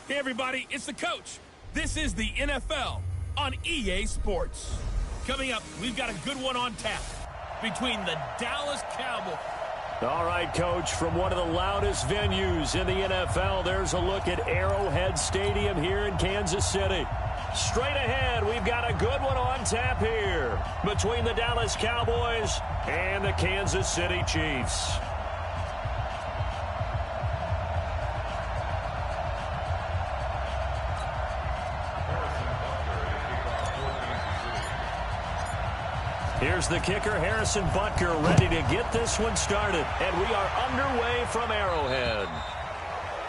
Hey, everybody, it's the coach. This is the NFL on EA Sports. Coming up, we've got a good one on tap between the Dallas Cowboys. All right, Coach, from one of the loudest venues in the NFL, there's a look at Arrowhead Stadium here in Kansas City. Straight ahead, we've got a good one on tap here between the Dallas Cowboys and the Kansas City Chiefs. Here's the kicker, Harrison Butker, ready to get this one started. And we are underway from Arrowhead.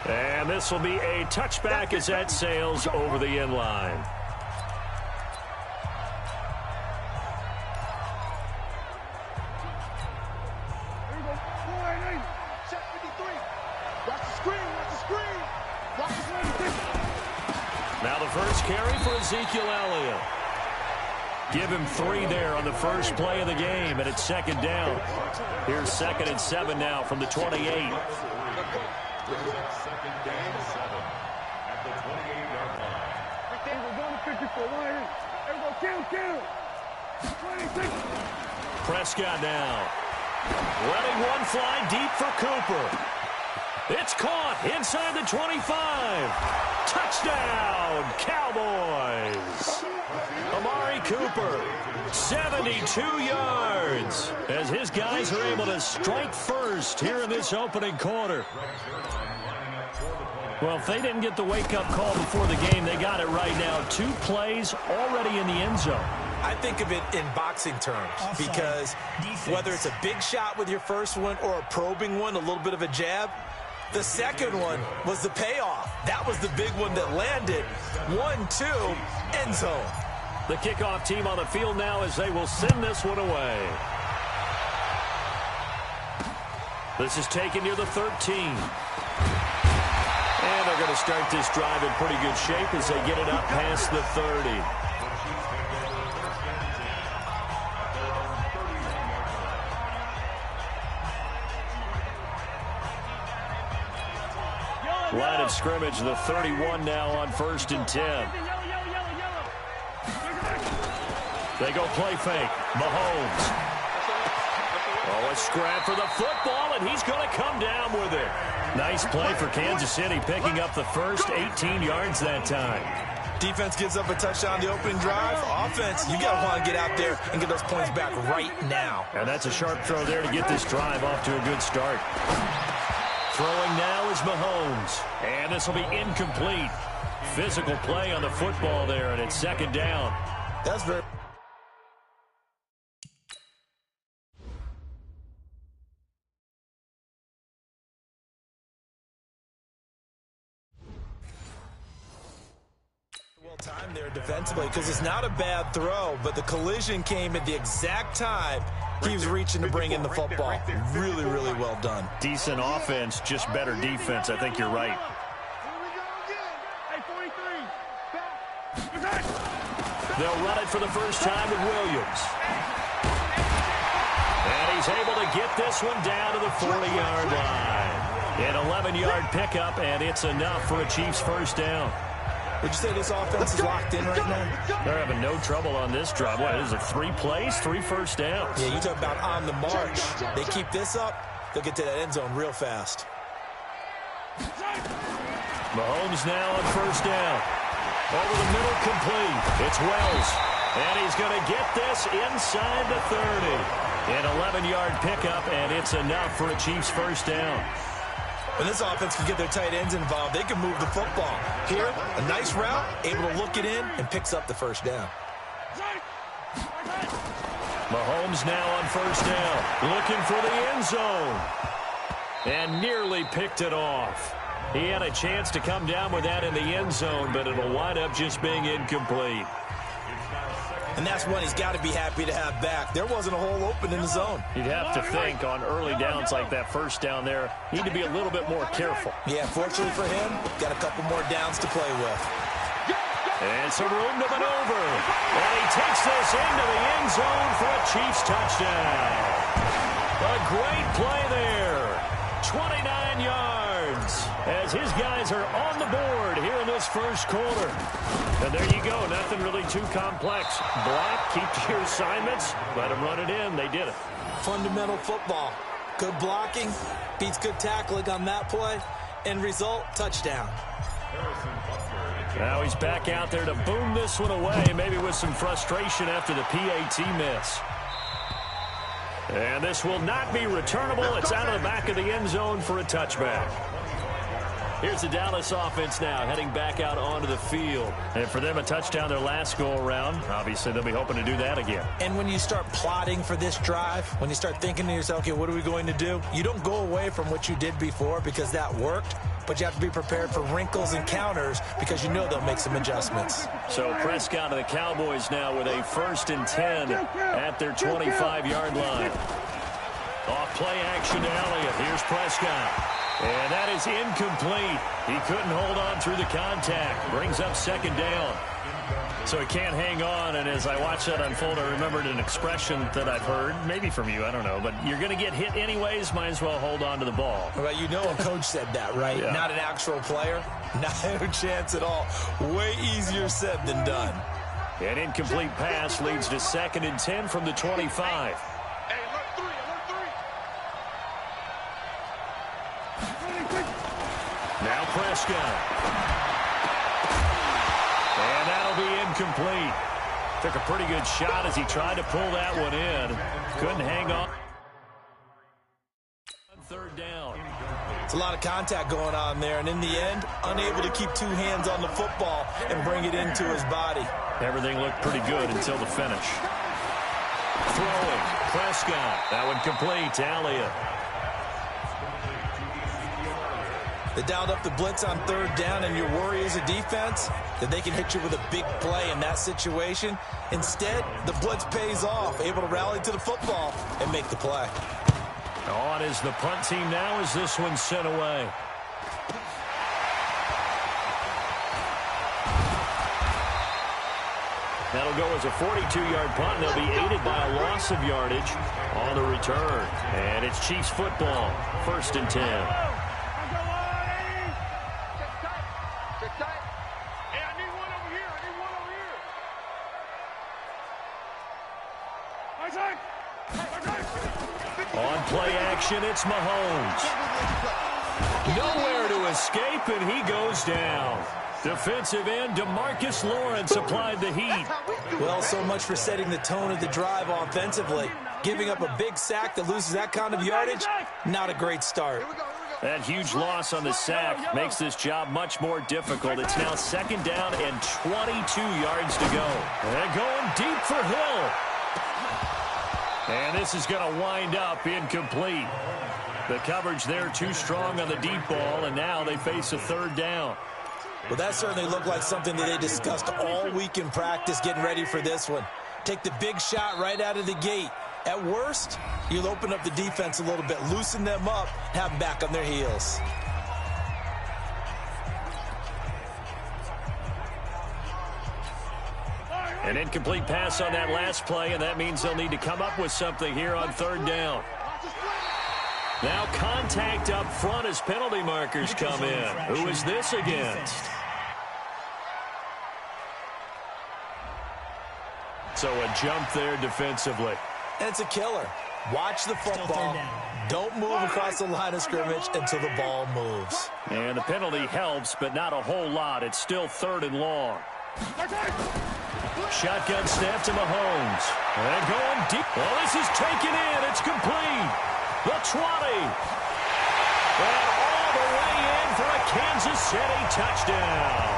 And this will be a touchback as that sails over the end line. Now the first carry for Ezekiel Elliott. Give him 3 there on the first play of the game, and it's second down. Here's 2nd and 7 now from the 28. Second and 7 at the 28-yard line. Prescott now. Letting one fly deep for Cooper. It's caught inside the 25. Touchdown, Cowboys. Amari Cooper, 72 yards, as his guys are able to strike first here in this opening quarter. Well, if they didn't get the wake-up call before the game, they got it right now. 2 plays already in the end zone. I think of it in boxing terms because whether it's a big shot with your first one or a probing one, a little bit of a jab, the second one was the payoff. That was the big one that landed. 1-2, end zone. The kickoff team on the field now as they will send this one away. This is taken near the 13. And they're going to start this drive in pretty good shape as they get it up past the 30. Line of scrimmage, the 31 now on 1st and 10. They go play fake. Mahomes. Oh, a scrap for the football, and he's going to come down with it. Nice play for Kansas City, picking up the first 18 yards that time. Defense gives up a touchdown the opening drive. Offense, you got to want to get out there and get those points back right now. And that's a sharp throw there to get this drive off to a good start. Throwing now is Mahomes. And this will be incomplete. Physical play on the football there, and it's second down. That's very... time there defensively because it's not a bad throw, but the collision came at the exact time he was reaching to bring in the football. Really, really well done. Decent offense, just better defense. I think you're right. They'll run it for the first time with Williams. And he's able to get this one down to the 40-yard line. An 11-yard pickup, and it's enough for a Chiefs first down. Would you say this offense is locked in right now? They're having no trouble on this drive. What is it, 3 plays, 3 first downs? Yeah, you talk about on the march. They keep this up, they'll get to that end zone real fast. Mahomes now on first down. Over the middle, complete. It's Wells. And he's going to get this inside the 30. An 11-yard pickup, and it's enough for a Chiefs first down. When this offense can get their tight ends involved, they can move the football. Here, a nice route, able to look it in, and picks up the first down. Mahomes now on first down, looking for the end zone. And nearly picked it off. He had a chance to come down with that in the end zone, but it'll wind up just being incomplete. And that's one he's got to be happy to have back. There wasn't a hole open in the zone. You'd have to think on early downs like that first down there, need to be a little bit more careful. Yeah, fortunately for him, got a couple more downs to play with. And some room to maneuver. And he takes this into the end zone for a Chiefs touchdown. A great play there. 29 yards. as his guys are on the board here in this first quarter. And there you go. Nothing really too complex. Block, keep to your assignments, let them run it in. They did it. Fundamental football. Good blocking beats good tackling on that play. End result, touchdown. Now he's back out there to boom this one away, maybe with some frustration after the PAT miss. And this will not be returnable. It's out of the back of the end zone for a touchback. Here's the Dallas offense now heading back out onto the field. And for them, a touchdown their last go-around. Obviously, they'll be hoping to do that again. And when you start plotting for this drive, when you start thinking to yourself, okay, what are we going to do? You don't go away from what you did before because that worked, but you have to be prepared for wrinkles and counters because you know they'll make some adjustments. So Prescott and the Cowboys now with a 1st and 10 at their 25-yard line. Off play action to Elliott. Here's Prescott. And that is incomplete. He couldn't hold on through the contact. Brings up 2nd down. So he can't hang on, and as I watch that unfold, I remembered an expression that I've heard, maybe from you, I don't know, but you're going to get hit anyways, might as well hold on to the ball. Well, you know a coach said that, right? Yeah. Not an actual player. No chance at all. Way easier said than done. An incomplete pass leads to 2nd and 10 from the 25. Now Prescott. And that'll be incomplete. Took a pretty good shot as he tried to pull that one in. Couldn't hang on. 3rd down. It's a lot of contact going on there, and in the end, unable to keep 2 hands on the football and bring it into his body. Everything looked pretty good until the finish. Throwing. Prescott. That one complete to Elliott. They dialed up the blitz on 3rd down, and your worry as a defense that they can hit you with a big play in that situation. Instead, the blitz pays off, able to rally to the football and make the play. On is the punt team now as this one's sent away. That'll go as a 42-yard punt. They'll be aided by a loss of yardage on the return. And it's Chiefs football, 1st and 10. On play action, it's Mahomes. Nowhere to escape, and he goes down. Defensive end DeMarcus Lawrence applied the heat. Well, so much for setting the tone of the drive offensively. Giving up a big sack that loses that kind of yardage, not a great start. That huge loss on the sack makes this job much more difficult. It's now 2nd down and 22 yards to go. And going deep for Hill. And this is going to wind up incomplete. The coverage there too strong on the deep ball, and now they face a 3rd down. Well, that certainly looked like something that they discussed all week in practice getting ready for this one. Take the big shot right out of the gate. At worst, you'll open up the defense a little bit, loosen them up, have them back on their heels. An incomplete pass on that last play, and that means they'll need to come up with something here on 3rd down. Now contact up front as penalty markers come in. Who is this against? So a jump there defensively. And it's a killer. Watch the football. Don't move across the line of scrimmage until the ball moves. And the penalty helps, but not a whole lot. It's still 3rd and long. Shotgun snap to Mahomes. And going deep. Well, this is taken in. It's complete. The 20. And all the way in for a Kansas City touchdown.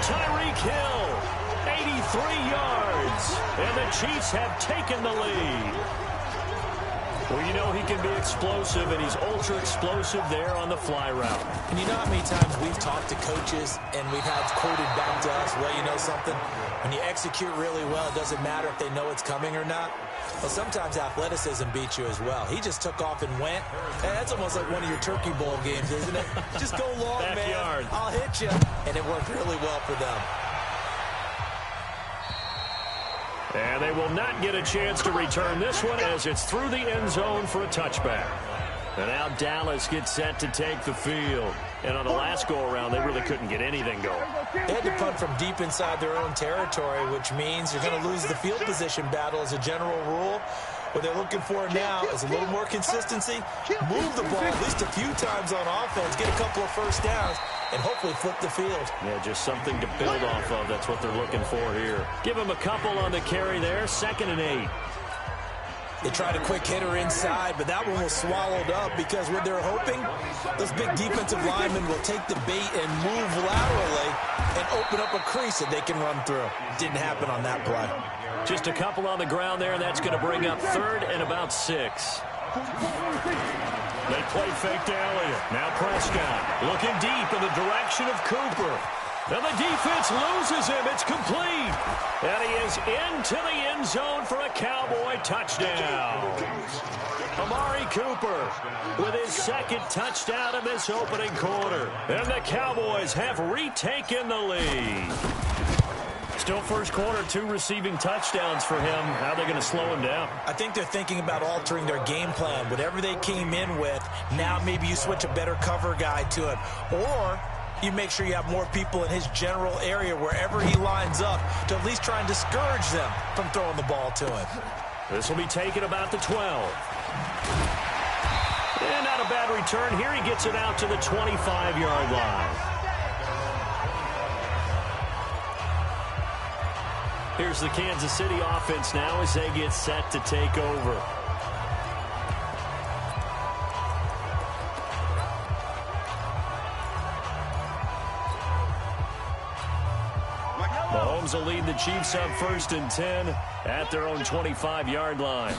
Tyreek Hill, 83 yards. And the Chiefs have taken the lead. Well, you know he can be explosive, and he's ultra-explosive there on the fly route. And you know how many times we've talked to coaches and we've had quoted back to us, well, you know something? When you execute really well, it doesn't matter if they know it's coming or not. Well, sometimes athleticism beats you as well. He just took off and went. Hey, that's almost like one of your Turkey Bowl games, isn't it? Just go long, Backyard. Man. I'll hit you. And it worked really well for them. And they will not get a chance to return this one as it's through the end zone for a touchback. And now Dallas gets set to take the field. And on the last go-around, they really couldn't get anything going. They had to punt from deep inside their own territory, which means you're going to lose the field position battle as a general rule. What they're looking for now is a little more consistency, move the ball at least a few times on offense, get a couple of first downs, and hopefully flip the field. Yeah, just something to build off of. That's what they're looking for here. Give them a couple on the carry there, 2nd and 8. They tried a quick hitter inside, but that one was swallowed up because what they're hoping, those big defensive linemen will take the bait and move laterally and open up a crease that they can run through. Didn't happen on that play. Just a couple on the ground there, and that's going to bring up 3rd and about 6. They play fake to Elliott. Now Prescott looking deep in the direction of Cooper. And the defense loses him. It's complete. And he is into the end zone for a Cowboy touchdown. Amari Cooper with his 2nd touchdown in this opening quarter. And the Cowboys have retaken the lead. Still first quarter, 2 receiving touchdowns for him. How are they going to slow him down? I think they're thinking about altering their game plan. Whatever they came in with, now maybe you switch a better cover guy to it. Or you make sure you have more people in his general area wherever he lines up to at least try and discourage them from throwing the ball to him. This will be taken about the 12. And not a bad return here. He gets it out to the 25-yard line. Here's the Kansas City offense now as they get set to take over. Mahomes will lead the Chiefs up 1st and 10 at their own 25-yard line.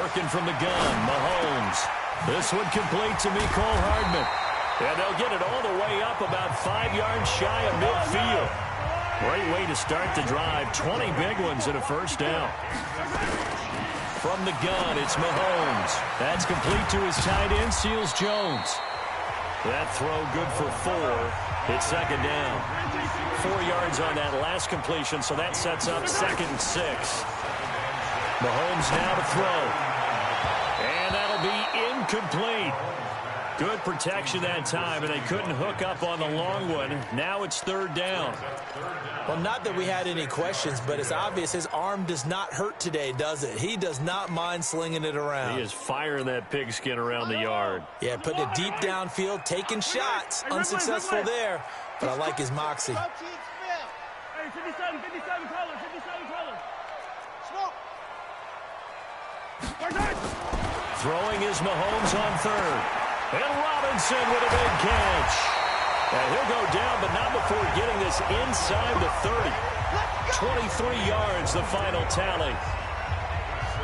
Working from the gun, Mahomes. This one complete to Mecole Hardman. And they'll get it all the way up about 5 yards shy of midfield. Great way to start the drive. 20 big ones and a first down. From the gun, it's Mahomes. That's complete to his tight end, Seals Jones. That throw good for 4. It's 2nd down. 4 yards on that last completion, so that sets up 2nd and 6. Mahomes now to throw. And that'll be incomplete. Good protection that time, and they couldn't hook up on the long one. Now it's 3rd down. Well, not that we had any questions, but it's obvious his arm does not hurt today, does it? He does not mind slinging it around. He is firing that pigskin around the yard. Yeah, putting it deep downfield, taking shots. Unsuccessful there, but I like his moxie. Hey, 57 colors, 57 colors. Smoke. Throwing is Mahomes on 3rd. And Robinson with a big catch. And he'll go down, but not before getting this inside the 30. 23 yards, the final tally.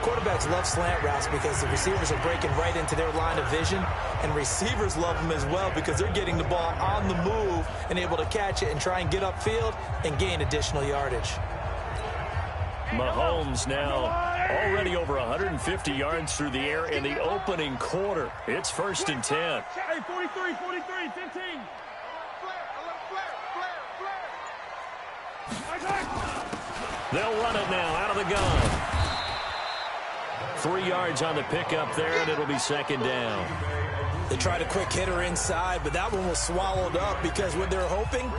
Quarterbacks love slant routes because the receivers are breaking right into their line of vision, and receivers love them as well because they're getting the ball on the move and able to catch it and try and get upfield and gain additional yardage. Mahomes now already over 150 yards through the air in the opening quarter. It's 1st and 10. Hey, 43, 15. They'll run it now out of the gun. 3 yards on the pickup there, and it'll be 2nd down. They tried a quick hitter inside, but that one was swallowed up because what they're hoping,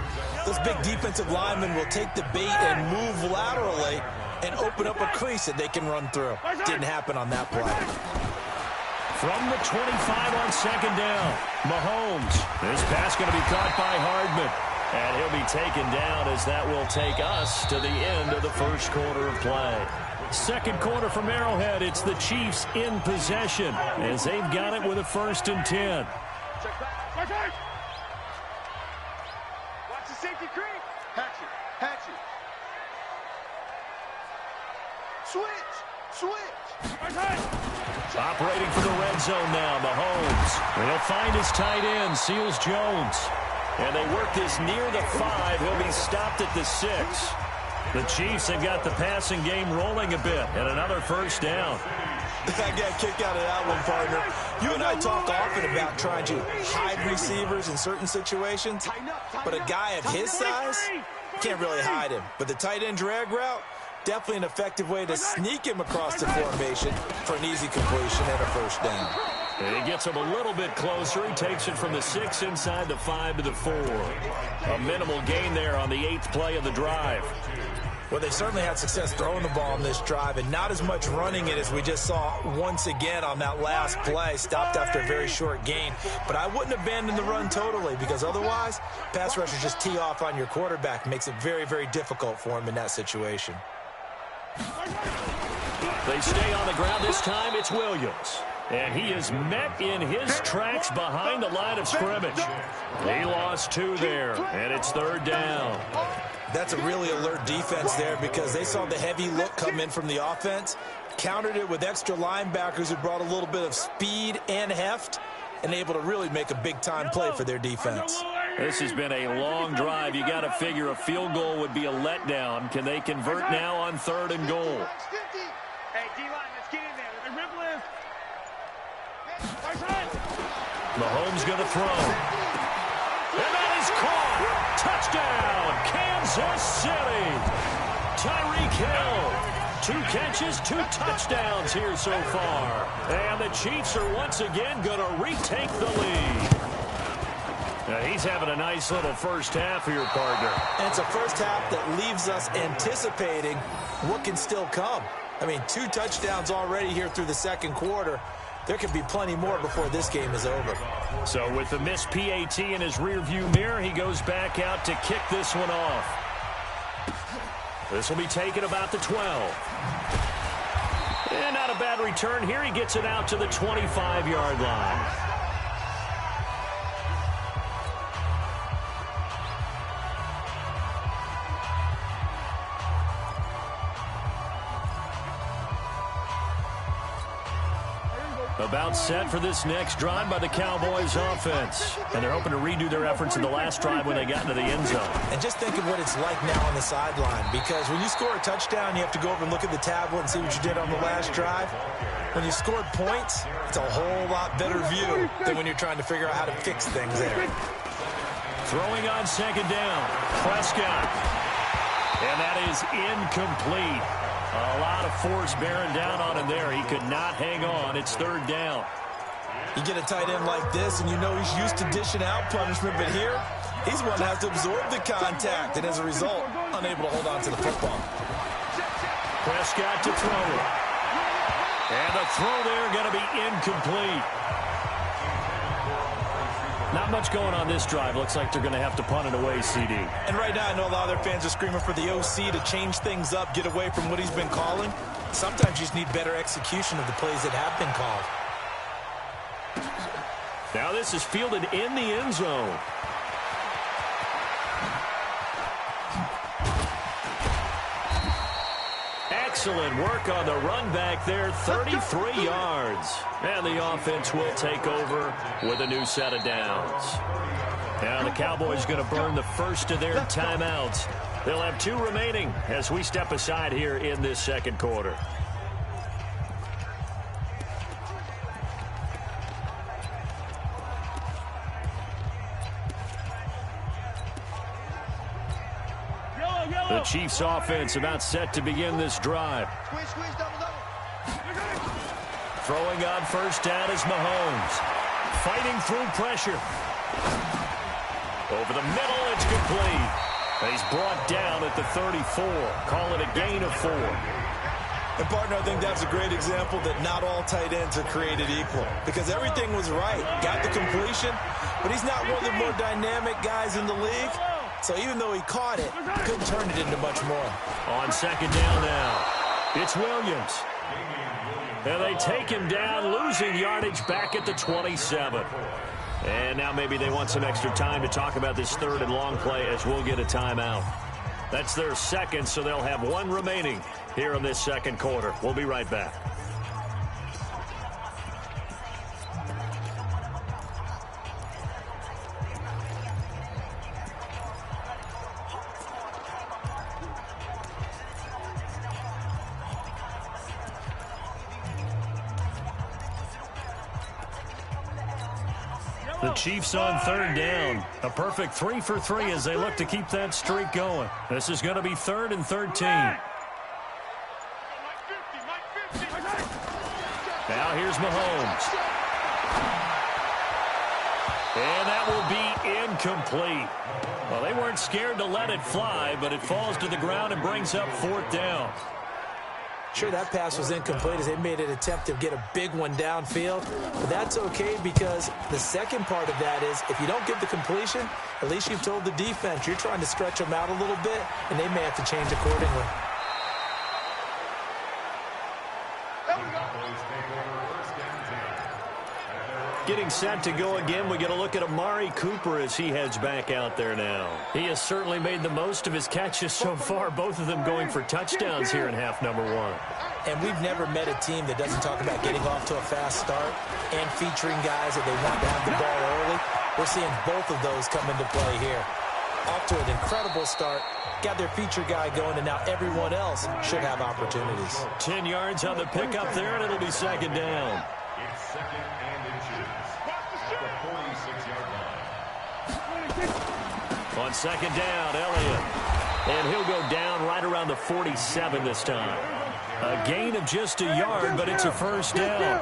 those big defensive linemen will take the bait and move laterally and open up a crease that they can run through. Didn't happen on that play. From the 25 on 2nd down, Mahomes. This pass going to be caught by Hardman. And he'll be taken down as that will take us to the end of the first quarter of play. 2nd quarter from Arrowhead. It's the Chiefs in possession as they've got it with a 1st and 10. Watch the safety creep. Hatch it. Switch. Operating for the red zone now, Mahomes. He'll find his tight end, Seals Jones. And they work this near the 5. He'll be stopped at the 6. The Chiefs have got the passing game rolling a bit, and another first down. I got kicked out of that one, partner. You and I talk often about trying to hide receivers in certain situations, but a guy of his size can't really hide him. But the tight end drag route, definitely an effective way to sneak him across the formation for an easy completion and a first down. And he gets him a little bit closer. He takes it from the 6 inside the 5 to the 4. A minimal gain there on the 8th play of the drive. Well, they certainly had success throwing the ball on this drive and not as much running it as we just saw once again on that last play. Stopped after a very short gain. But I wouldn't abandon the run totally because otherwise, pass rushers just tee off on your quarterback. Makes it very, very difficult for him in that situation. They stay on the ground. This time it's Williams. And he is met in his tracks behind the line of scrimmage. He lost 2 there, and it's 3rd down. That's a really alert defense there because they saw the heavy look come in from the offense, countered it with extra linebackers who brought a little bit of speed and heft, and able to really make a big-time play for their defense. This has been a long drive. You got to figure a field goal would be a letdown. Can they convert now on 3rd and goal? Hey, D-line, let's get in there. Hey, rip list. Mahomes going to throw. And that is caught. Touchdown, Kansas City. Tyreek Hill. 2 catches, 2 touchdowns here so far. And the Chiefs are once again going to retake the lead. Now he's having a nice little first half here, partner. And it's a first half that leaves us anticipating what can still come. I mean, 2 touchdowns already here through the second quarter. There could be plenty more before this game is over. So with the missed PAT in his rearview mirror, he goes back out to kick this one off. This will be taken about the 12. And not a bad return here. He gets it out to the 25-yard line. About set for this next drive by the Cowboys offense. And they're hoping to redo their efforts in the last drive when they got into the end zone. And just think of what it's like now on the sideline, because when you score a touchdown, you have to go over and look at the tablet and see what you did on the last drive. When you scored points, it's a whole lot better view than when you're trying to figure out how to fix things there. Throwing on 2nd down, Prescott. And that is incomplete. A lot of force bearing down on him there. He could not hang on. It's 3rd down. You get a tight end like this, and you know he's used to dishing out punishment, but here, he's one that has to absorb the contact, and as a result, unable to hold on to the football. Prescott to throw. And the throw there going to be incomplete. Not much going on this drive. Looks like they're going to have to punt it away, CD. And right now, I know a lot of their fans are screaming for the OC to change things up, get away from what he's been calling. Sometimes you just need better execution of the plays that have been called. Now this is fielded in the end zone. Excellent work on the run back there, 33 yards. And the offense will take over with a new set of downs. Now the Cowboys going to burn the first of their timeouts. They'll have 2 remaining as we step aside here in this second quarter. The Chiefs offense about set to begin this drive. Throwing on 1st down is Mahomes. Fighting through pressure. Over the middle, it's complete. He's brought down at the 34. Call it a gain of 4. And, partner, I think that's a great example that not all tight ends are created equal, because everything was right. Got the completion, but he's not one of the more dynamic guys in the league. So even though he caught it, couldn't turn it into much more. On 2nd down now, it's Williams. And they take him down, losing yardage back at the 27. And now maybe they want some extra time to talk about this 3rd and long play as we'll get a timeout. That's their 2nd, so they'll have 1 remaining here in this second quarter. We'll be right back. The Chiefs on 3rd down. A perfect 3 for 3 as they look to keep that streak going. This is going to be 3rd and 13. Now here's Mahomes. And that will be incomplete. Well, they weren't scared to let it fly, but it falls to the ground and brings up 4th down. Sure, that pass was incomplete as they made an attempt to get a big one downfield. But that's okay because the second part of that is if you don't get the completion, at least you've told the defense you're trying to stretch them out a little bit, and they may have to change accordingly. Getting set to go again, we get a look at Amari Cooper as he heads back out there now. He has certainly made the most of his catches so far, both of them going for touchdowns here in half number 1. And we've never met a team that doesn't talk about getting off to a fast start and featuring guys that they want to have the ball early. We're seeing both of those come into play here. Off to an incredible start, got their feature guy going, and now everyone else should have opportunities. 10 yards on the pickup there, and it'll be 2nd down. It's 2nd and inches at the 46-yard line. On 2nd down, Elliott. And he'll go down right around the 47 this time. A gain of just a yard, but it's a 1st down.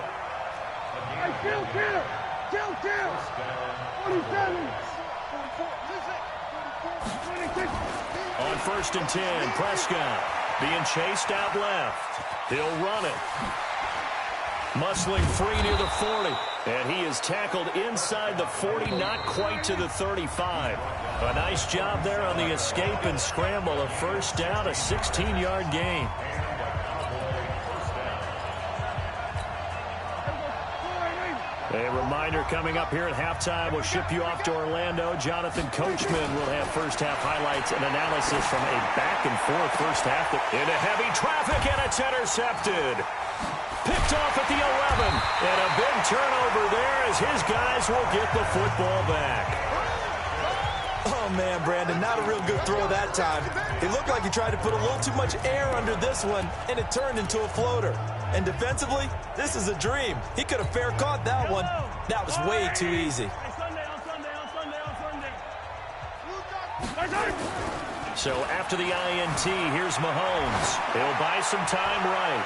On 1st and 10, Prescott being chased out left. He'll run it. Muscling free near the 40. And he is tackled inside the 40, not quite to the 35. A nice job there on the escape and scramble. A 1st down, a 16-yard gain. A reminder coming up here at halftime. We'll ship you off to Orlando. Jonathan Coachman will have first-half highlights and analysis from a back-and-forth first half. Into heavy traffic, and it's intercepted. Picked off at the 11, and a big turnover there as his guys will get the football back. Oh, man, Brandon, not a real good throw that time. It looked like he tried to put a little too much air under this one, and it turned into a floater. And defensively, this is a dream. He could have fair caught that one. That was way too easy. So after the INT, here's Mahomes. He'll buy some time right.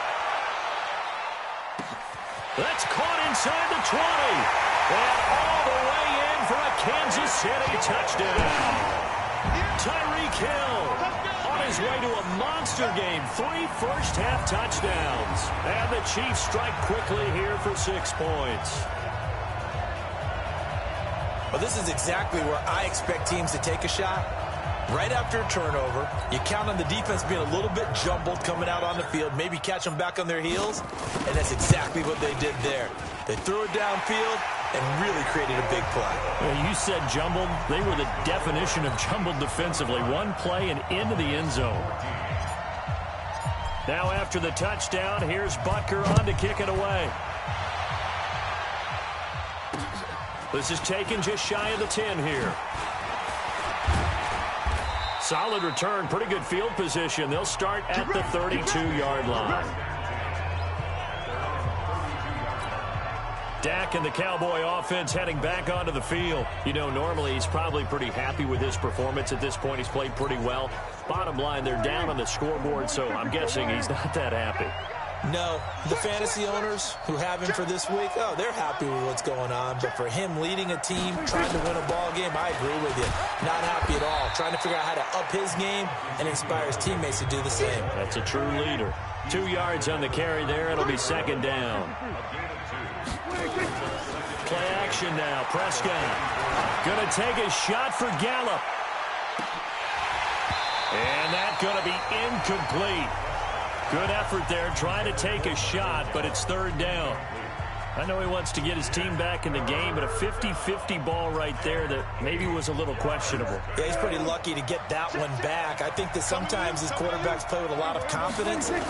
That's caught inside the 20. And all the way in for a Kansas City touchdown. Tyreek Hill on his way to a monster game. 3 first-half touchdowns. And the Chiefs strike quickly here for 6 points. Well, this is exactly where I expect teams to take a shot. Right after a turnover, you count on the defense being a little bit jumbled coming out on the field, maybe catch them back on their heels, and that's exactly what they did there. They threw it downfield and really created a big play. Well, you said jumbled. They were the definition of jumbled defensively. One play and into the end zone. Now after the touchdown, here's Butker on to kick it away. This is taken just shy of the 10 here. Solid return, pretty good field position. They'll start at the 32-yard line. Dak and the Cowboy offense heading back onto the field. You know, normally he's probably pretty happy with his performance at this point. He's played pretty well. Bottom line, they're down on the scoreboard, so I'm guessing he's not that happy. No, the fantasy owners who have him for this week, oh, they're happy with what's going on. But for him leading a team, trying to win a ball game, I agree with you. Not happy at all. Trying to figure out how to up his game and inspire his teammates to do the same. That's a true leader. 2 yards on the carry there. It'll be 2nd down. Play action now. Prescott going to take a shot for Gallup. And that's going to be incomplete. Good effort there, trying to take a shot, but it's 3rd down. I know he wants to get his team back in the game, but a 50-50 ball right there that maybe was a little questionable. Yeah, he's pretty lucky to get that one back. I think that sometimes his quarterbacks play with a lot of confidence. It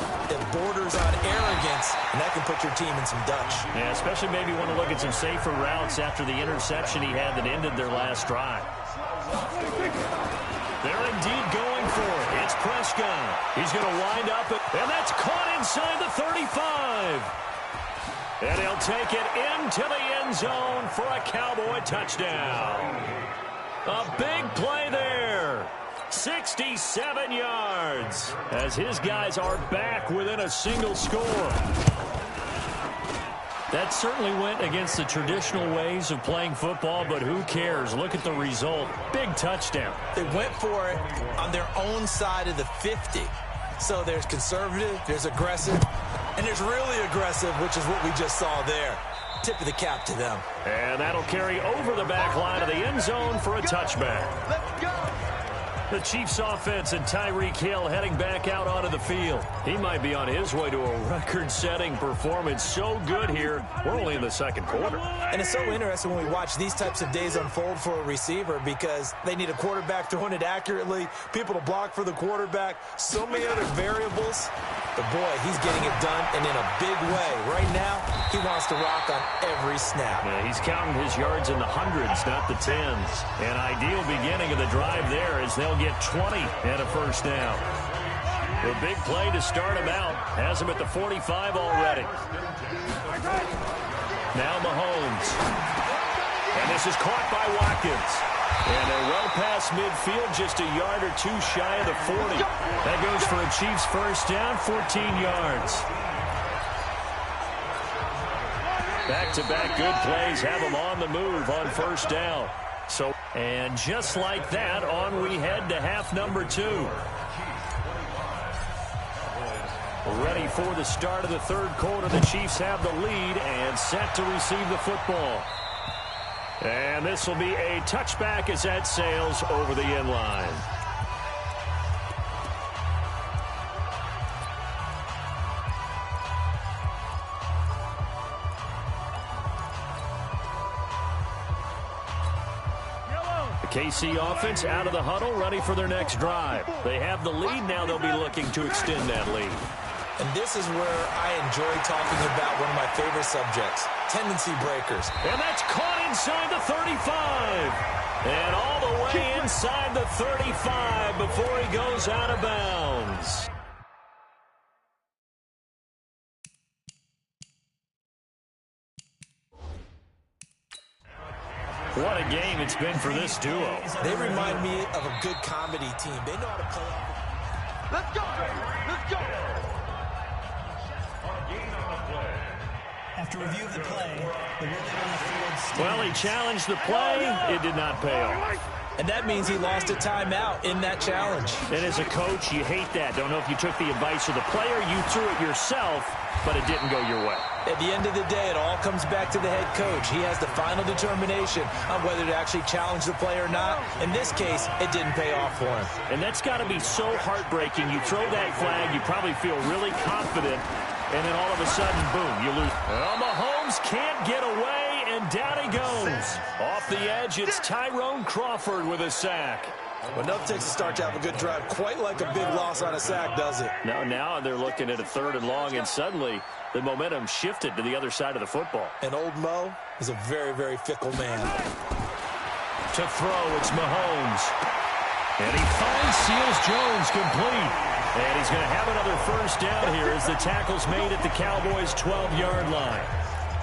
borders on arrogance, and that can put your team in some Dutch. Yeah, especially maybe want to look at some safer routes after the interception he had that ended their last drive. They're indeed going for it. It's Prescott. He's going to wind up, and that's caught inside the 35. And he'll take it into the end zone for a Cowboy touchdown. A big play there. 67 yards as his guys are back within a single score. That certainly went against the traditional ways of playing football, but who cares? Look at the result. Big touchdown. They went for it on their own side of the 50. So there's conservative, there's aggressive, and there's really aggressive, which is what we just saw there. Tip of the cap to them. And that'll carry over the back line of the end zone for a touchback. Let's go. The Chiefs offense and Tyreek Hill heading back out onto the field. He might be on his way to a record-setting performance. So good here. We're only in the second quarter. And it's so interesting when we watch these types of days unfold for a receiver because they need a quarterback throwing it accurately, people to block for the quarterback, so many other variables. But, boy, he's getting it done, and in a big way. Right now, he wants to rock on every snap. Yeah, he's counting his yards in the hundreds, not the tens. An ideal beginning of the drive there as they'll get 20 and a first down. The big play to start him out has him at the 45 already. Now Mahomes. And this is caught by Watkins. And they're well past midfield, just a yard or two shy of the 40. That goes for a Chiefs first down, 14 yards. Back-to-back good plays have them on the move on first down. And just like that, on we head to half number 2. Ready for the start of the third quarter. The Chiefs have the lead and set to receive the football. And this will be a touchback as that sails over the end line. The KC offense out of the huddle, ready for their next drive. They have the lead. Now they'll be looking to extend that lead. And this is where I enjoy talking about one of my favorite subjects, tendency breakers. And that's caught inside the 35. And all the way inside the 35 before he goes out of bounds. What a game it's been for this duo. They remind me of a good comedy team. They know how to play off. Let's go. Let's go. After review of the play, the ruling on the field stands. Well, he challenged the play. It did not pay off. And that means he lost a timeout in that challenge. And as a coach, you hate that. Don't know if you took the advice of the player, you threw it yourself, but it didn't go your way. At the end of the day, it all comes back to the head coach. He has the final determination on whether to actually challenge the play or not. In this case, it didn't pay off for him. And that's got to be so heartbreaking. You throw that flag, you probably feel really confident, and then all of a sudden, boom, you lose. Well, Mahomes can't get away, and down he goes. Off the edge, it's Tyrone Crawford with a sack. Well, enough takes to start to have a good drive. Quite like a big loss on a sack, does it? Now they're looking at a 3rd and long, and suddenly the momentum shifted to the other side of the football. And old Mo is a very, very fickle man. To throw, it's Mahomes. And he finds Seals-Jones complete. And he's going to have another first down here as the tackle's made at the Cowboys' 12-yard line.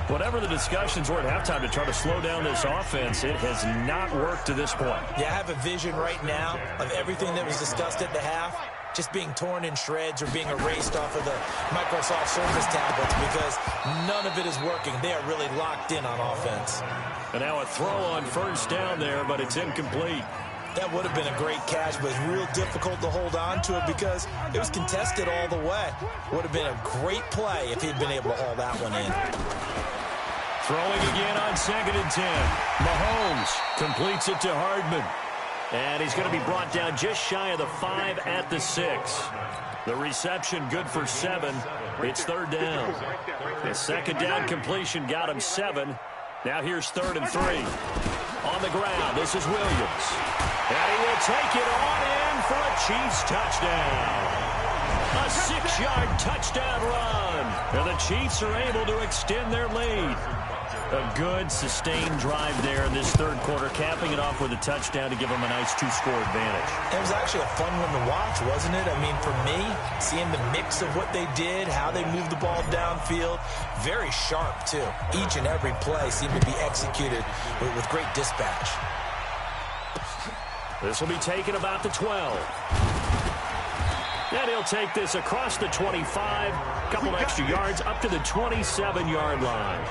Whatever the discussions were at halftime to try to slow down this offense, it has not worked to this point. Yeah, I have a vision right now of everything that was discussed at the half just being torn in shreds or being erased off of the Microsoft Surface tablets because none of it is working. They are really locked in on offense. And now a throw on first down there, but it's incomplete. That would have been a great catch, but it's real difficult to hold on to it because it was contested all the way. Would have been a great play if he'd been able to haul that one in. Throwing again on 2nd and 10. Mahomes completes it to Hardman. And he's going to be brought down just shy of the 5 at the 6. The reception good for 7. It's 3rd down. The 2nd down completion got him 7. Now here's 3rd and 3. On the ground, this is Williams. And he will take it on in for a Chiefs touchdown. A 6-yard touchdown run. And the Chiefs are able to extend their lead. A good, sustained drive there in this 3rd quarter, capping it off with a touchdown to give them a nice 2-score advantage. It was actually a fun one to watch, wasn't it? I mean, for me, seeing the mix of what they did, how they moved the ball downfield, very sharp, too. Each and every play seemed to be executed with great dispatch. This will be taken about the 12. And he'll take this across the 25, a couple extra yards up to the 27-yard line.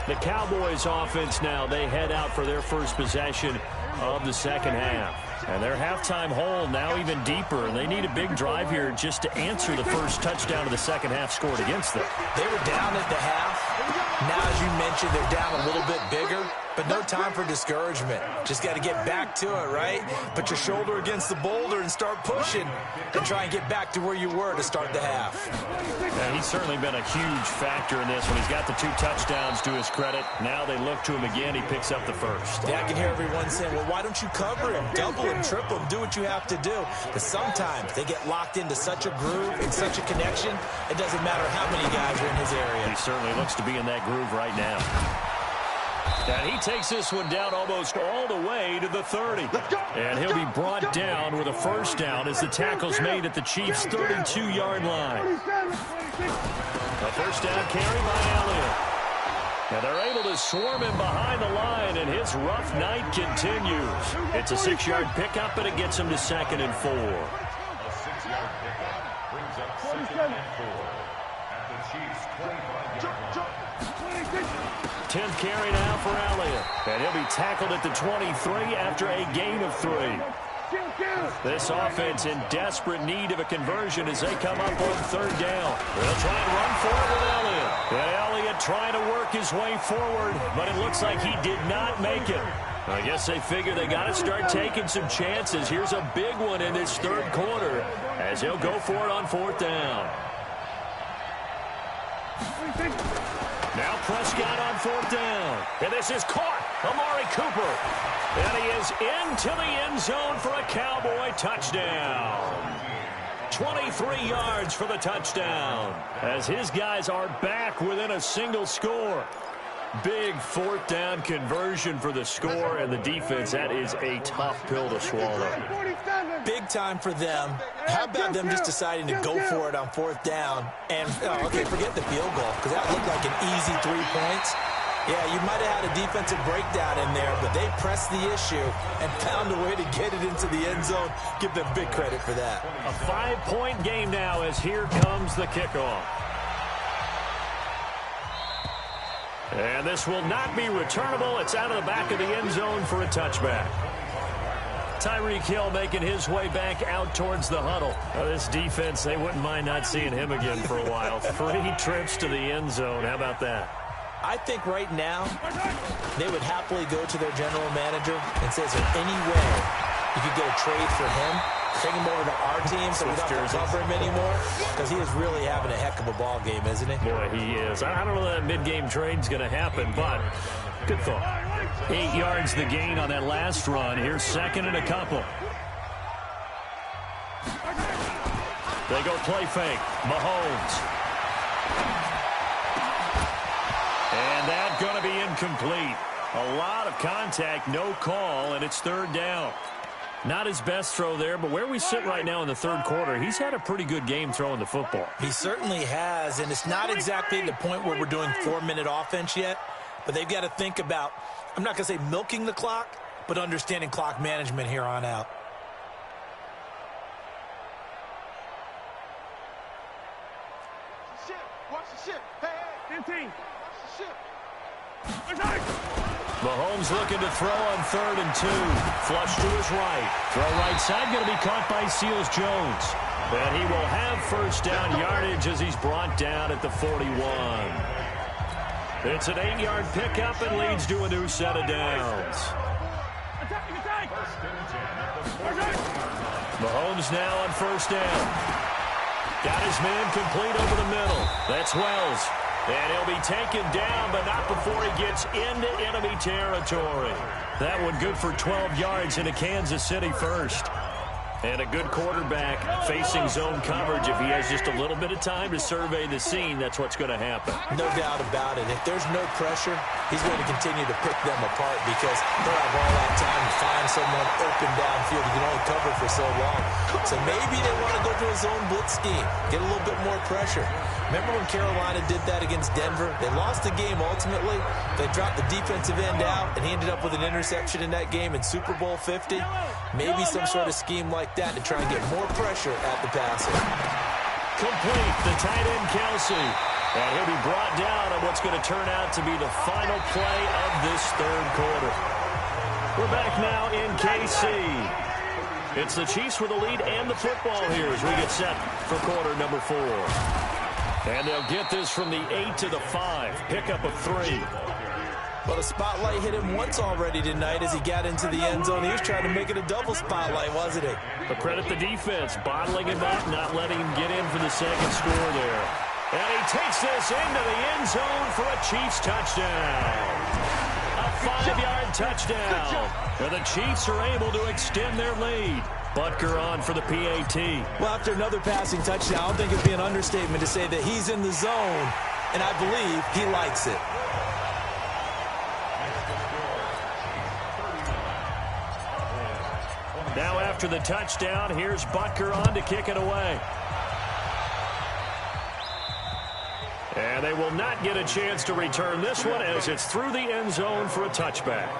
The Cowboys offense now, they head out for their first possession of the second half. And their halftime hole now even deeper. And they need a big drive here just to answer the first touchdown of the second half scored against them. They were down at the half. Now, as you mentioned, they're down a little bit bigger. But no time for discouragement. Just got to get back to it, right? Put your shoulder against the boulder and start pushing and try and get back to where you were to start the half. Yeah, he's certainly been a huge factor in this when he's got the 2 touchdowns to his credit. Now they look to him again. He picks up the first. Yeah, I can hear everyone saying, well, why don't you cover him, double him, triple him, do what you have to do. But sometimes they get locked into such a groove and such a connection, it doesn't matter how many guys are in his area. He certainly looks to be in that groove right now. And he takes this one down almost all the way to the 30. And he'll be brought down with a first down as the tackle's made at the Chiefs' 32-yard line. A first down carry by Elliott. And they're able to swarm him behind the line, and his rough night continues. It's a 6-yard pickup, and it gets him to 2nd and 4. A 6-yard pickup brings up 2nd and 4 at the Chiefs' 25-yard line. 10th carry now for Elliott. And he'll be tackled at the 23 after a gain of 3. This offense in desperate need of a conversion as they come up on 3rd down. They'll try and run for it with Elliott. And Elliott trying to work his way forward, but it looks like he did not make it. I guess they figure they got to start taking some chances. Here's a big one in this 3rd quarter as he'll go for it on 4th down. Now Prescott on 4th down. And this is caught. Amari Cooper. And he is into the end zone for a Cowboy touchdown. 23 yards for the touchdown as his guys are back within a single score. Big 4th down conversion for the score, and the defense, that is a tough pill to swallow. Big time for them. How about them just deciding to go for it on 4th down? And, okay, forget the field goal, because that looked like an easy 3 points. Yeah, you might have had a defensive breakdown in there, but they pressed the issue and found a way to get it into the end zone. Give them big credit for that. A 5-point game now as here comes the kickoff. And this will not be returnable. It's out of the back of the end zone for a touchback. Tyreek Hill making his way back out towards the huddle. This defense, they wouldn't mind not seeing him again for a while. 3 trips to the end zone. How about that? I think right now they would happily go to their general manager and say, is there any way you could get a trade for him? Take him over to our team so we don't have to cover him anymore? Because he is really having a heck of a ball game, isn't he? Boy, he is. I don't know that mid-game trade's going to happen, but good thought. 8 yards the gain on that last run. Here's 2nd and a couple. They go play fake. Mahomes. And that's going to be incomplete. A lot of contact, no call, and it's 3rd down. Not his best throw there, but where we sit right now in the 3rd quarter, he's had a pretty good game throwing the football. He certainly has, and it's not exactly the point where we're doing 4-minute offense yet, but they've got to think about, I'm not going to say milking the clock, but understanding clock management here on out. Watch the ship. Hey, 15. Watch the ship. Mahomes looking to throw on 3rd and 2. Flush to his right. Throw right side going to be caught by Seals-Jones. And he will have first down yardage as he's brought down at the 41. It's an 8-yard pickup and leads to a new set of downs. Mahomes now on first down. Got his man complete over the middle. That's Wells. And he'll be taken down, but not before he gets into enemy territory. That one good for 12 yards into Kansas City first. And a good quarterback facing zone coverage. If he has just a little bit of time to survey the scene, that's what's going to happen. No doubt about it. If there's no pressure, he's going to continue to pick them apart because they'll have all that time to find someone open downfield. You can only cover for so long. So maybe they want to go to a zone blitz scheme, get a little bit more pressure. Remember when Carolina did that against Denver? They lost the game ultimately. They dropped the defensive end out, and he ended up with an interception in that game in Super Bowl 50. Maybe some sort of scheme like like that to try and get more pressure at the passer. Complete, the tight end, Kelsey. And he'll be brought down on what's going to turn out to be the final play of this third quarter. We're back now in KC. It's the Chiefs with the lead and the football here as we get set for quarter number 4. And they'll get this from the 8 to the 5. Pickup of 3. Well, the spotlight hit him once already tonight as he got into the end zone. He was trying to make it a double spotlight, wasn't he? But credit the defense, bottling him up, not letting him get in for the second score there. And he takes this into the end zone for a Chiefs touchdown. A 5-yard touchdown. And the Chiefs are able to extend their lead. Butker on for the PAT. Well, after another passing touchdown, I don't think it'd be an understatement to say that he's in the zone, and I believe he likes it. Now after the touchdown, here's Butker on to kick it away. And they will not get a chance to return this one as it's through the end zone for a touchback.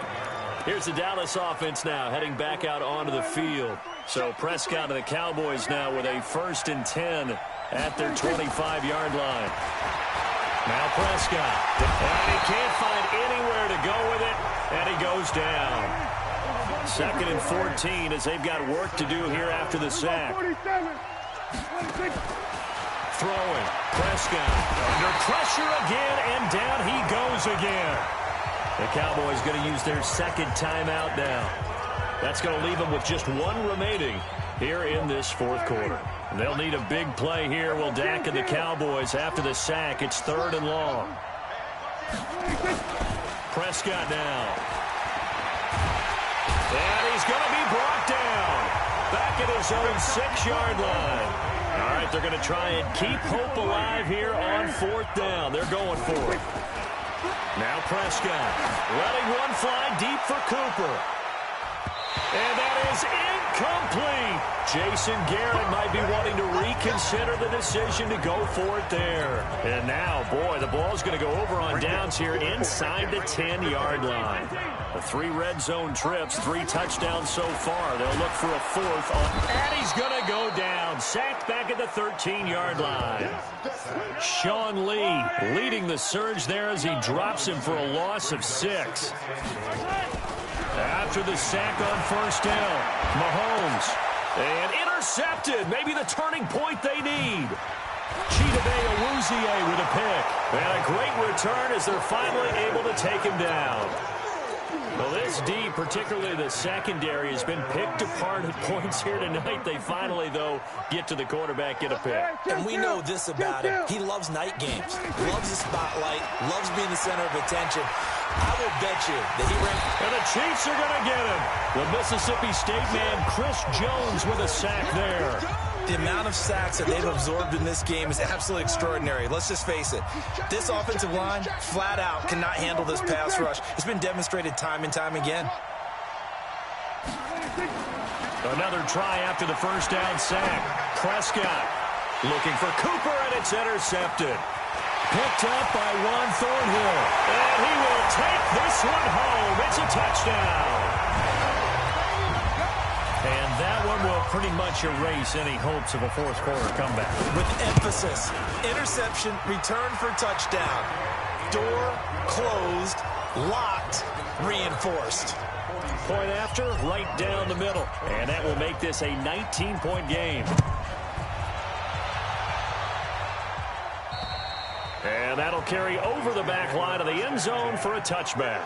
Here's the Dallas offense now heading back out onto the field. So Prescott of the Cowboys now with a 1st and 10 at their 25-yard line. Now Prescott. And he can't find anywhere to go with it, and he goes down. 2nd and 14 as they've got work to do here after the sack. Throwing. Prescott under pressure again, and down he goes again. The Cowboys going to use their 2nd timeout now. That's going to leave them with just 1 remaining here in this 4th quarter. They'll need a big play here, will Dak and the Cowboys after the sack. It's 3rd and long. Prescott now. And he's going to be brought down. Back at his own 6-yard line. All right, they're going to try and keep hope alive here on 4th down. They're going for it. Now Prescott letting one fly deep for Cooper. And that is incomplete. Jason Garrett might be wanting to reconsider the decision to go for it there. And now, boy, the ball's going to go over on downs here inside the 10-yard line. The 3 red zone trips, 3 touchdowns so far. They'll look for a 4th. And he's going to go down. Sacked back at the 13-yard line. Sean Lee leading the surge there as he drops him for a loss of 6. After the sack on 1st down, Mahomes. And intercepted. Maybe the turning point they need. Chidobe Awuzie with a pick. And a great return as they're finally able to take him down. Well, this D, particularly the secondary, has been picked apart at points here tonight. They finally, though, get to the quarterback, get a pick. And we know this about him. He loves night games, loves the spotlight, loves being the center of attention. I will bet you that he ran. And the Chiefs are going to get him. The Mississippi State man, Chris Jones, with a sack there. The amount of sacks that they've absorbed in this game is absolutely extraordinary. Let's just face it. This offensive line, flat out, cannot handle this pass rush. It's been demonstrated time and time again. Another try after the 1st down sack. Prescott looking for Cooper, and it's intercepted. Picked up by Juan Thornhill. And he will take this one home. It's a touchdown. And that one will pretty much erase any hopes of a 4th quarter comeback. With emphasis, interception, return for touchdown. Door closed, locked, reinforced. Point after, right down the middle. And that will make this a 19-point game. And that'll carry over the back line of the end zone for a touchback.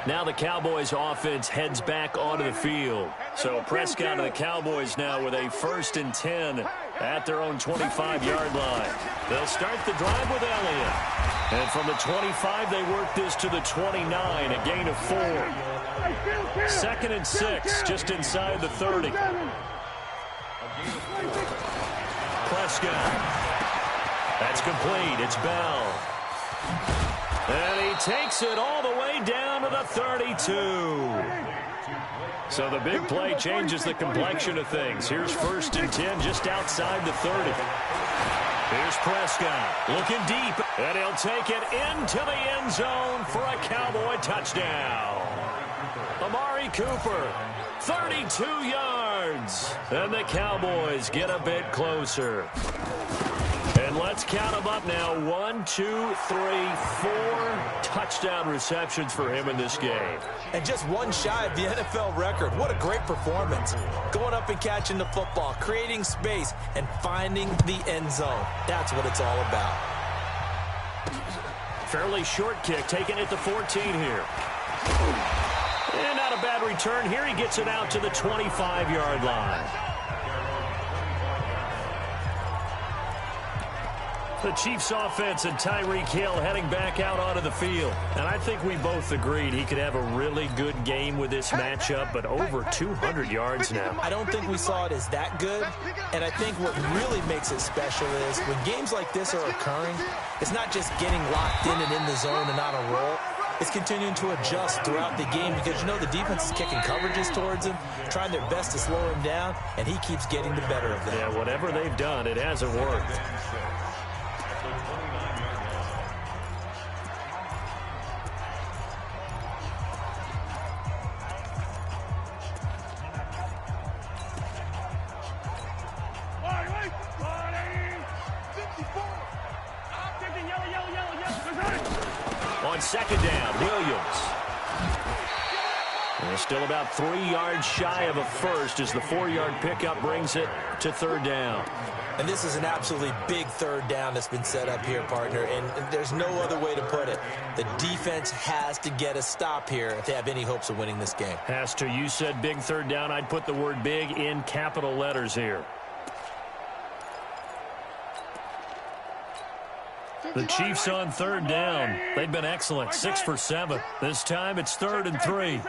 Now the Cowboys offense heads back onto the field. So Prescott of the Cowboys now with a 1st and 10 at their own 25-yard line. They'll start the drive with Elliott. And from the 25, they work this to the 29, a gain of 4. 2nd and 6, just inside the 30. Prescott. That's complete. It's Bell. And he takes it all the way down to the 32. So the big play changes the complexion of things. Here's 1st and 10 just outside the 30. Here's Prescott looking deep. And he'll take it into the end zone for a Cowboy touchdown. Amari Cooper 32 yards. And the Cowboys get a bit closer. And let's count them up now. 1, 2, 3, 4 touchdown receptions for him in this game. And just one shy of the NFL record. What a great performance. Going up and catching the football, creating space, and finding the end zone. That's what it's all about. Fairly short kick, taking it to 14 here. And not a bad return here. He gets it out to the 25-yard line. The Chiefs offense and Tyreek Hill heading back out onto the field. And I think we both agreed he could have a really good game with this matchup, but over 200 yards now. I don't think we saw it as that good. And I think what really makes it special is when games like this are occurring, it's not just getting locked in and in the zone and on a roll. It's continuing to adjust throughout the game because, you know, the defense is kicking coverages towards him, trying their best to slow him down, and he keeps getting the better of them. Yeah, whatever they've done, it hasn't worked. On second down, Williams. And still about 3 yards shy of a first as the 4-yard pickup brings it to third down. And this is an absolutely big third down that's been set up here, partner, and there's no other way to put it. The defense has to get a stop here if they have any hopes of winning this game. Has to. You said big third down. I'd put the word big in capital letters here. The Chiefs on third down. They've been excellent, 6 for 7. This time it's 3rd and 3.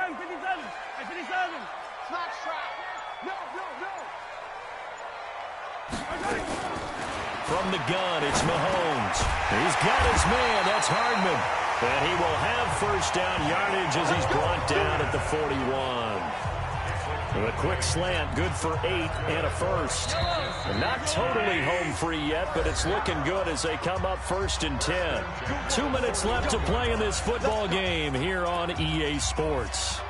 From the gun, it's Mahomes. He's got his man. That's Hardman. And he will have first down yardage as he's brought down at the 41. With a quick slant, good for 8 and a first. And not totally home free yet, but it's looking good as they come up 1st and 10. 2 minutes left to play in this football game here on EA Sports.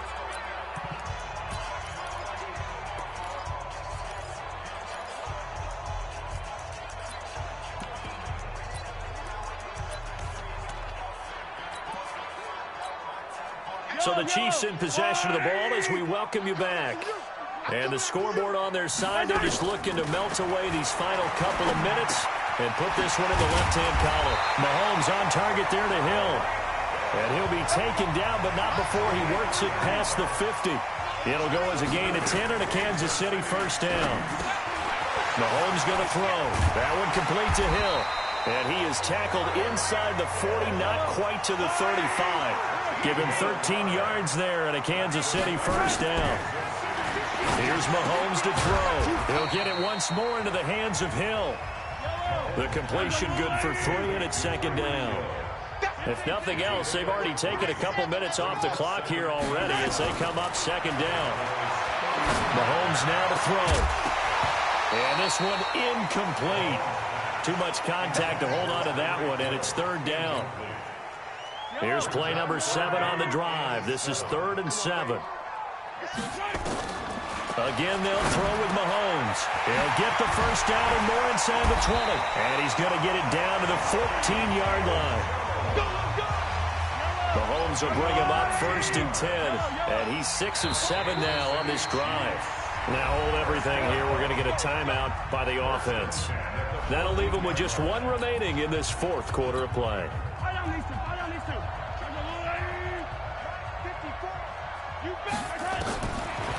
So the Chiefs in possession of the ball as we welcome you back. And the scoreboard on their side, they're just looking to melt away these final couple of minutes and put this one in the left-hand column. Mahomes on target there to Hill. And he'll be taken down, but not before he works it past the 50. It'll go as a gain of 10 and a Kansas City first down. Mahomes going to throw. That one complete to Hill. And he is tackled inside the 40, not quite to the 35. Give him 13 yards there and a Kansas City first down. Here's Mahomes to throw. He'll get it once more into the hands of Hill. The completion good for 3 and it's second down. If nothing else, they've already taken a couple minutes off the clock here already as they come up second down. Mahomes now to throw. And this one incomplete. Too much contact to hold on to that one, and it's third down. Here's play number 7 on the drive. This is 3rd and 7. Again, they'll throw with Mahomes. He'll get the first down and more inside the 20. And he's going to get it down to the 14-yard line. Mahomes will bring him up 1st and 10. And he's 6 of 7 now on this drive. Now hold everything here. We're going to get a timeout by the offense. That'll leave them with just 1 remaining in this 4th quarter of play.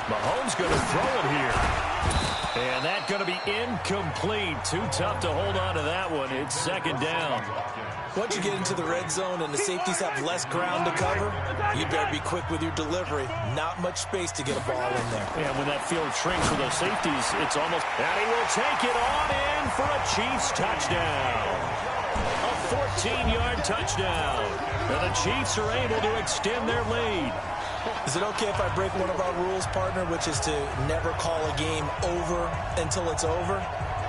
Mahomes going to throw it here. And that's going to be incomplete. Too tough to hold on to that one. It's second down. Once you get into the red zone and the safeties have less ground to cover, you better be quick with your delivery. Not much space to get a ball in there. And when that field shrinks for those safeties, it's almost... And he will take it on in for a Chiefs touchdown. A 14-yard touchdown. And the Chiefs are able to extend their lead. Is it okay if I break one of our rules, partner, which is to never call a game over until it's over?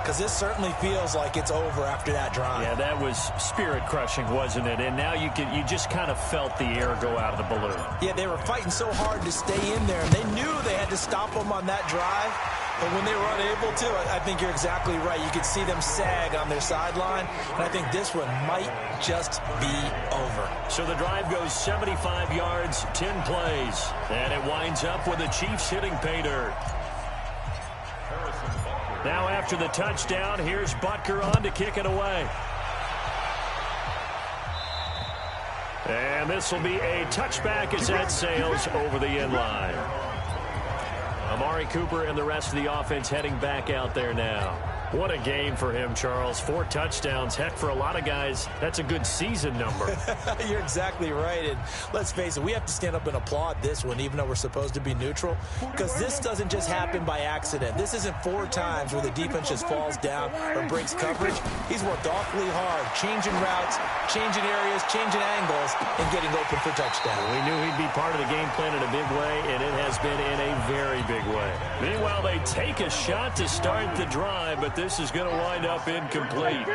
because this certainly feels like it's over after that drive. Yeah, that was spirit-crushing, wasn't it? And now you just kind of felt the air go out of the balloon. Yeah, they were fighting so hard to stay in there, and they knew they had to stop them on that drive. But when they were unable to, I think you're exactly right. You could see them sag on their sideline, and I think this one might just be over. So the drive goes 75 yards, 10 plays, and it winds up with the Chiefs hitting pay dirt. Now after the touchdown, here's Butker on to kick it away. And this will be a touchback as that sails over the end line. Amari Cooper and the rest of the offense heading back out there now. What a game for him, Charles. 4 touchdowns. Heck, for a lot of guys, that's a good season number. You're exactly right. And let's face it, we have to stand up and applaud this one, even though we're supposed to be neutral, because this doesn't just happen by accident. This isn't 4 times where the defense just falls down or breaks coverage. He's worked awfully hard, changing routes, changing areas, changing angles, and getting open for touchdown. We knew he'd be part of the game plan in a big way, and it has been in a very big way. Meanwhile, they take a shot to start the drive, but this is going to wind up incomplete.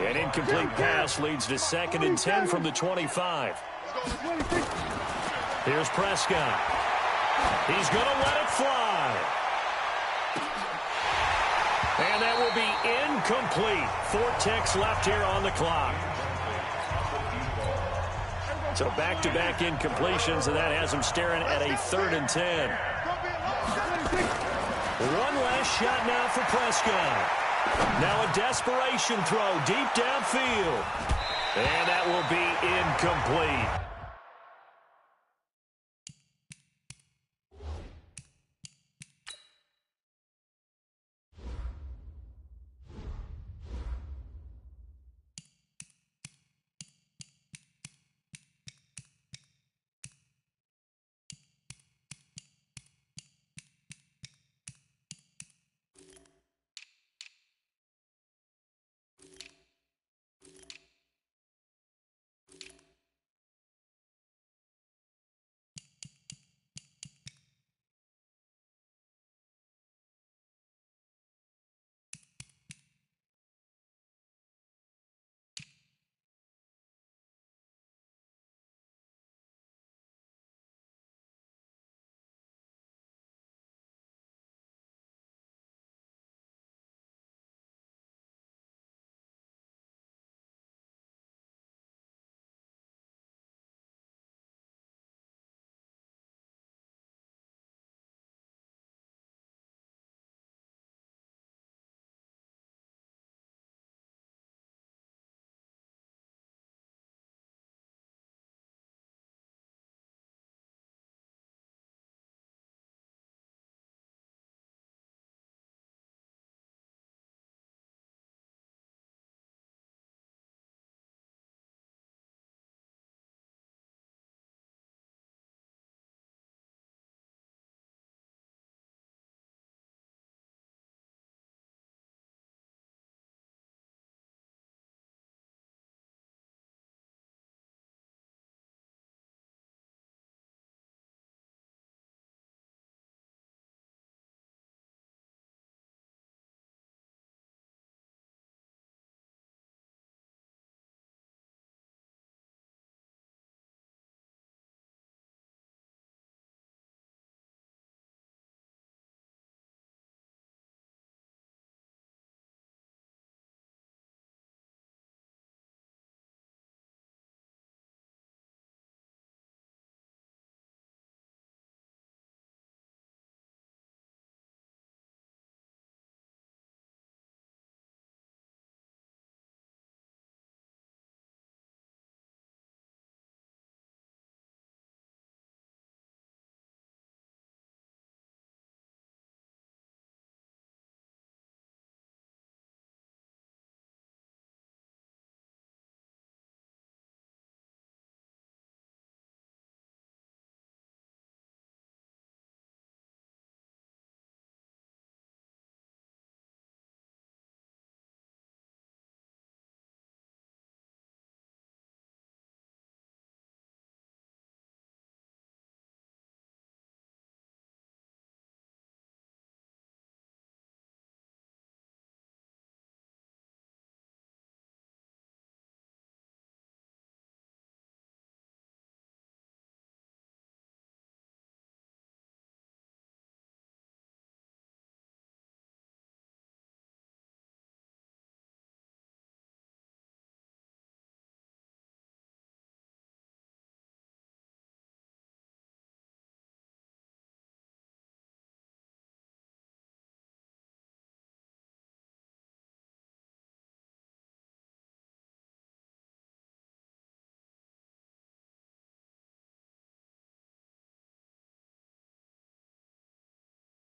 An incomplete pass leads to 2nd and 10 from the 25. Here's Prescott. He's going to let it fly. And that will be incomplete. 4 ticks left here on the clock. So back-to-back incompletions, and that has him staring at a 3rd and 10. One last shot now for Prescott. Now a desperation throw deep downfield. And that will be incomplete.